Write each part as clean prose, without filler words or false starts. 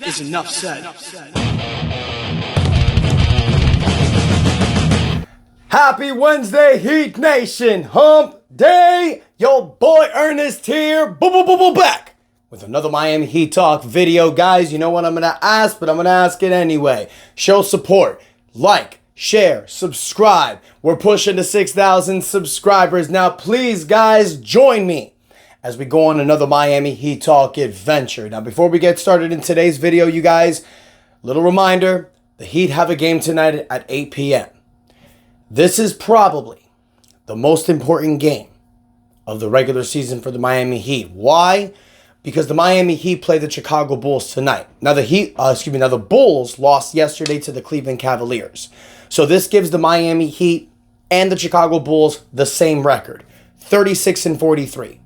is enough said. Happy Wednesday, Heat Nation. Hump Day. Yo, boy Ernest here. Back with another Miami Heat Talk video. Guys, you know what I'm going to ask, but I'm going to ask it anyway. Show support. Like, share, subscribe. We're pushing to 6,000 subscribers. Now, please, guys, join me as we go on another Miami Heat Talk adventure. Now, before we get started in today's video, you guys, little reminder, the Heat have a game tonight at 8 p.m. This is probably the most important game of the regular season for the Miami Heat. Why? Because the Miami Heat play the Chicago Bulls tonight. Now the Bulls lost yesterday to the Cleveland Cavaliers. So this gives the Miami Heat and the Chicago Bulls the same record, 36-43.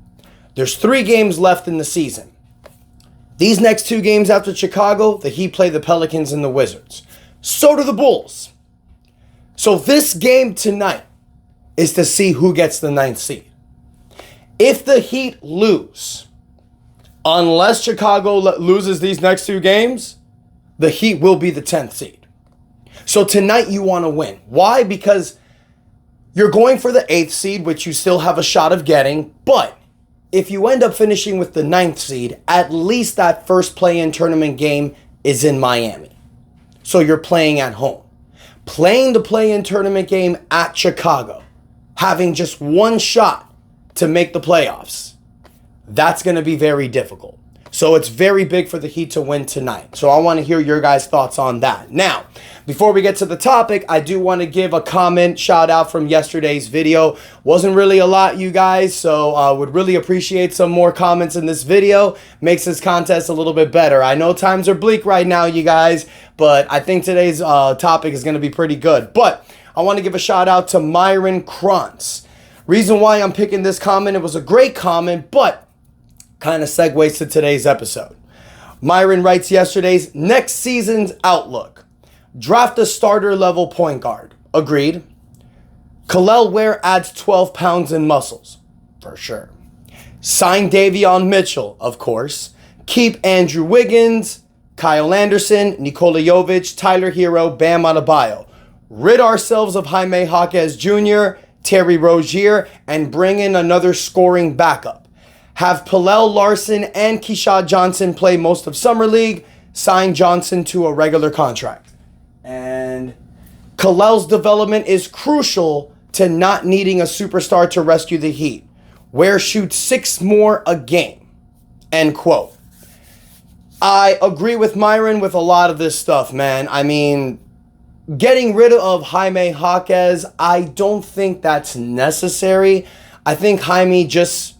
There's 3 games left in the season. These next 2 games after Chicago, the Heat play the Pelicans and the Wizards. So do the Bulls. So this game tonight is to see who gets the 9th seed. If the Heat lose, unless Chicago loses these next 2 games, the Heat will be the 10th seed. So tonight you want to win. Why? Because you're going for the 8th seed, which you still have a shot of getting. But if you end up finishing with the 9th seed, at least that first play-in tournament game is in Miami. So you're playing at home. Playing the play-in tournament game at Chicago, having just one shot to make the playoffs, that's going to be very difficult. So it's very big for the Heat to win tonight. So I want to hear your guys' thoughts on that. Now, before we get to the topic, I do want to give a comment shout out from yesterday's video. Wasn't really a lot, you guys, so I would really appreciate some more comments in this video. Makes this contest a little bit better. I know times are bleak right now, you guys, but I think today's topic is going to be pretty good. But I want to give a shout out to Myron Krantz. Reason why I'm picking this comment, it was a great comment, but kind of segues to today's episode. Myron writes yesterday's next season's outlook. Draft a starter level point guard. Agreed. Kel'el Ware adds 12 pounds in muscles. For sure. Sign Davion Mitchell, of course. Keep Andrew Wiggins, Kyle Anderson, Nikola Jovic, Tyler Hero, Bam Adebayo. Rid ourselves of Jaime Jaquez Jr., Terry Rozier, and bring in another scoring backup. Have Pallel Larson and Keyshawn Johnson play most of Summer League. Sign Johnson to a regular contract. And Kel'el's development is crucial to not needing a superstar to rescue the Heat. Ware shoots 6 more a game. End quote. I agree with Myron with a lot of this stuff, man. I mean, getting rid of Jaime Jaquez, I don't think that's necessary. I think Jaime just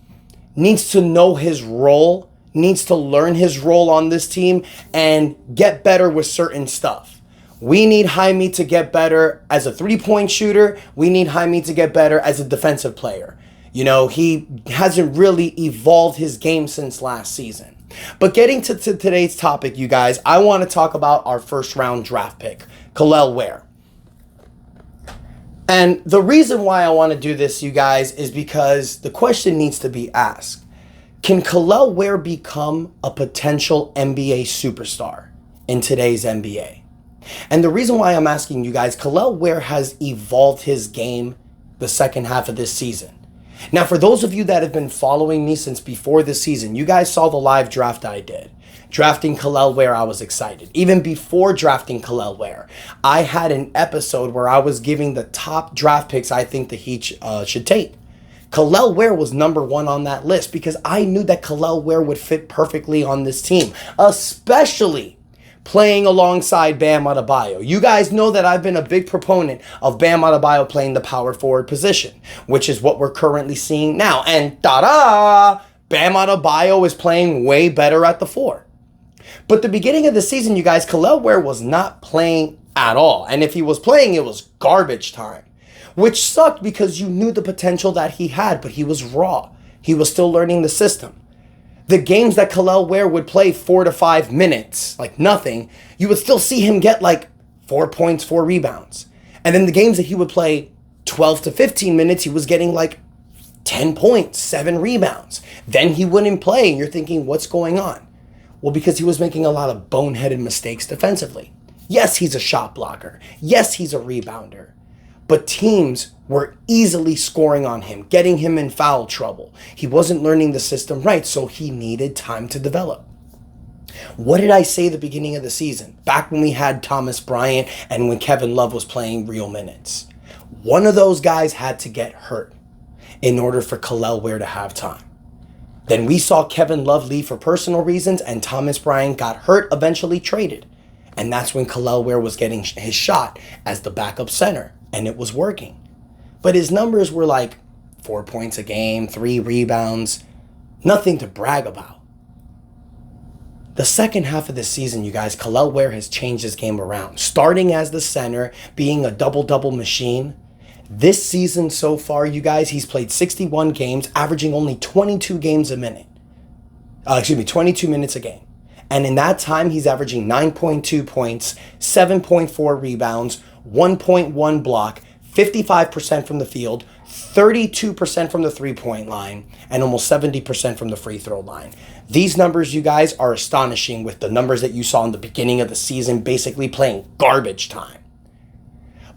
needs to know his role, needs to learn his role on this team and get better with certain stuff. We need Jaime to get better as a 3-point shooter. We need Jaime to get better as a defensive player. You know, he hasn't really evolved his game since last season. But getting to today's topic, you guys, I want to talk about our first round draft pick, Kel'el Ware. And the reason why I want to do this, you guys, is because the question needs to be asked. Can Kel'el Ware become a potential NBA superstar in today's NBA? And the reason why I'm asking you guys, Kel'el Ware has evolved his game the second half of this season. Now, for those of you that have been following me since before this season, you guys saw the live draft I did. Drafting Kel'el Ware, I was excited. Even before drafting Kel'el Ware, I had an episode where I was giving the top draft picks I think the Heat should take. Kel'el Ware was number 1 on that list because I knew that Kel'el Ware would fit perfectly on this team, especially playing alongside Bam Adebayo. You guys know that I've been a big proponent of Bam Adebayo playing the power forward position, which is what we're currently seeing now. And ta-da! Bam Adebayo is playing way better at the 4. But the beginning of the season, you guys, Kel'el Ware was not playing at all. And if he was playing, it was garbage time, which sucked because you knew the potential that he had, but he was raw. He was still learning the system. The games that Kel'el Ware would play 4 to 5 minutes, like nothing, you would still see him get like 4 points, 4 rebounds. And then the games that he would play 12 to 15 minutes, he was getting like 10 points, 7 rebounds. Then he wouldn't play, and you're thinking, what's going on? Well, because he was making a lot of boneheaded mistakes defensively. Yes, he's a shot blocker. Yes, he's a rebounder. But teams were easily scoring on him, getting him in foul trouble. He wasn't learning the system right, so he needed time to develop. What did I say at the beginning of the season? Back when we had Thomas Bryant and when Kevin Love was playing real minutes. One of those guys had to get hurt in order for Kel'el Ware to have time. Then we saw Kevin Love leave for personal reasons and Thomas Bryant got hurt, eventually traded. And that's when Kel'el Ware was getting his shot as the backup center. And it was working. But his numbers were like 4 points a game, 3 rebounds, nothing to brag about. The second half of the season, you guys, Kel'el Ware has changed his game around. Starting as the center, being a double-double machine. This season so far, you guys, he's played 61 games, averaging only 22 games a minute. 22 minutes a game. And in that time, he's averaging 9.2 points, 7.4 rebounds, 1.1 block, 55% from the field, 32% from the three-point line, and almost 70% from the free throw line. These numbers, you guys, are astonishing with the numbers that you saw in the beginning of the season, basically playing garbage time.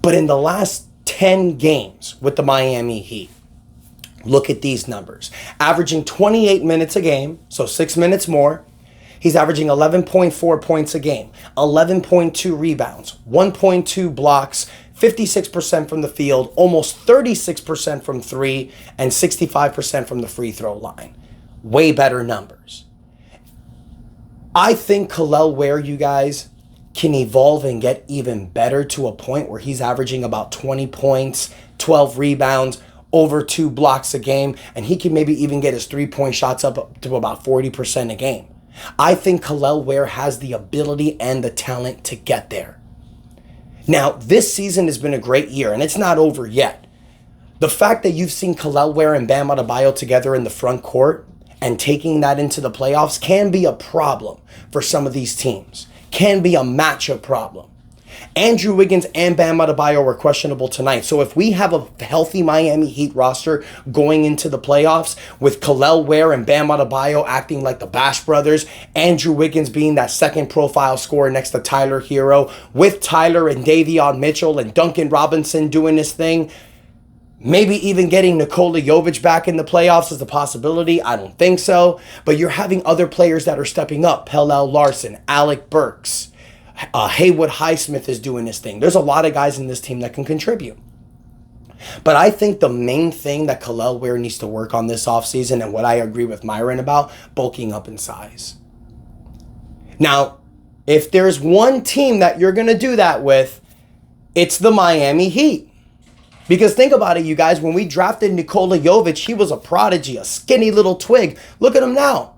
But in the last 10 games with the Miami Heat, look at these numbers. Averaging 28 minutes a game, so 6 minutes more. He's averaging 11.4 points a game, 11.2 rebounds, 1.2 blocks, 56% from the field, almost 36% from three, and 65% from the free throw line. Way better numbers. I think Kel'el Ware, you guys, can evolve and get even better to a point where he's averaging about 20 points, 12 rebounds, over 2 blocks a game, and he can maybe even get his three-point shots up to about 40% a game. I think Kel'el Ware has the ability and the talent to get there. Now, this season has been a great year, and it's not over yet. The fact that you've seen Kel'el Ware and Bam Adebayo together in the front court and taking that into the playoffs can be a problem for some of these teams, can be a matchup problem. Andrew Wiggins and Bam Adebayo were questionable tonight. So if we have a healthy Miami Heat roster going into the playoffs with Kel'el Ware and Bam Adebayo acting like the Bash Brothers, Andrew Wiggins being that second profile scorer next to Tyler Hero, with Tyler and Davion Mitchell and Duncan Robinson doing his thing, maybe even getting Nikola Jovic back in the playoffs is a possibility. I don't think so. But you're having other players that are stepping up. Pelle Larson, Alec Burks. Haywood Highsmith is doing his thing. There's a lot of guys in this team that can contribute. But I think the main thing that Kel'el Ware needs to work on this offseason, and what I agree with Myron about, bulking up in size. Now, if there's one team that you're going to do that with, it's the Miami Heat. Because think about it, you guys, when we drafted Nikola Jovic, he was a prodigy, a skinny little twig. Look at him now.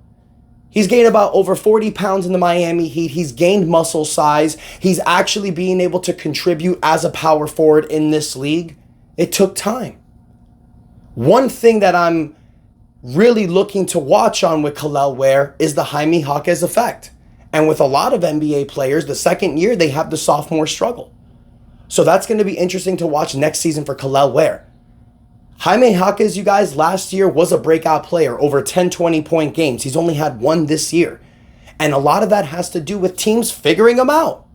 He's gained about over 40 pounds in the Miami Heat. He's gained muscle size. He's actually being able to contribute as a power forward in this league. It took time. One thing that I'm really looking to watch on with Kel'el Ware is the Jaime Jaquez effect. And with a lot of NBA players, the second year, they have the sophomore struggle. So that's going to be interesting to watch next season for Kel'el Ware. Jaime Jaquez, you guys, last year was a breakout player, over 10, 20-point games. He's only had one this year. And a lot of that has to do with teams figuring him out.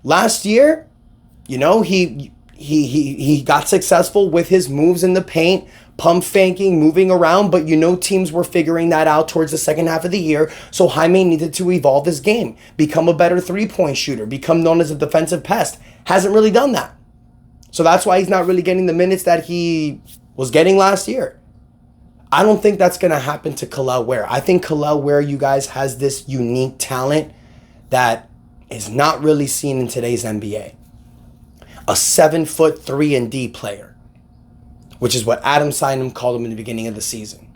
Last year, you know, he got successful with his moves in the paint, pump faking, moving around, but you know teams were figuring that out towards the second half of the year, so Jaime needed to evolve his game, become a better three-point shooter, become known as a defensive pest. Hasn't really done that. So that's why he's not really getting the minutes that he was getting last year. I don't think that's going to happen to Kel'el Ware. I think Kel'el Ware, you guys, has this unique talent that is not really seen in today's NBA. A 7-foot 3-and-D player, which is what Adam Simon called him in the beginning of the season.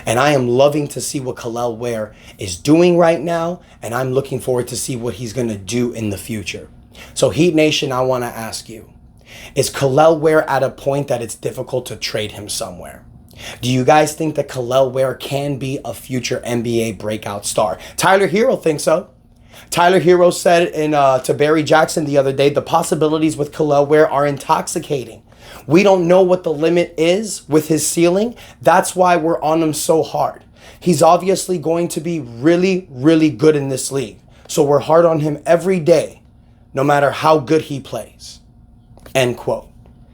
And I am loving to see what Kel'el Ware is doing right now, and I'm looking forward to see what he's going to do in the future. So Heat Nation, I want to ask you, is Kel'el Ware at a point that it's difficult to trade him somewhere? Do you guys think that Kel'el Ware can be a future NBA breakout star? Tyler Hero thinks so. Tyler Hero said to Barry Jackson the other day, the possibilities with Kel'el Ware are intoxicating. We don't know what the limit is with his ceiling. That's why we're on him so hard. He's obviously going to be really, really good in this league. So we're hard on him every day, no matter how good he plays. End quote.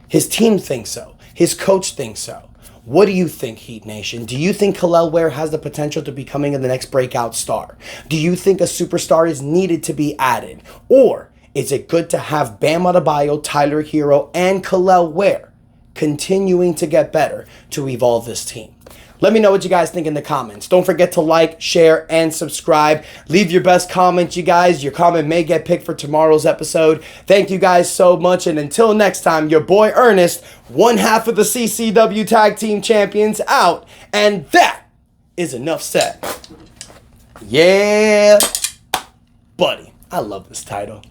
His team thinks so. His coach thinks so. What do you think, Heat Nation? Do you think Kel'el Ware has the potential to becoming the next breakout star? Do you think a superstar is needed to be added? Or is it good to have Bam Adebayo, Tyler Hero, and Kel'el Ware continuing to get better to evolve this team? Let me know what you guys think in the comments. Don't forget to like, share, and subscribe. Leave your best comments, you guys. Your comment may get picked for tomorrow's episode. Thank you guys so much. And until next time, your boy Ernest, one half of the CCW Tag Team Champions, out. And that is enough said. Yeah, buddy. I love this title.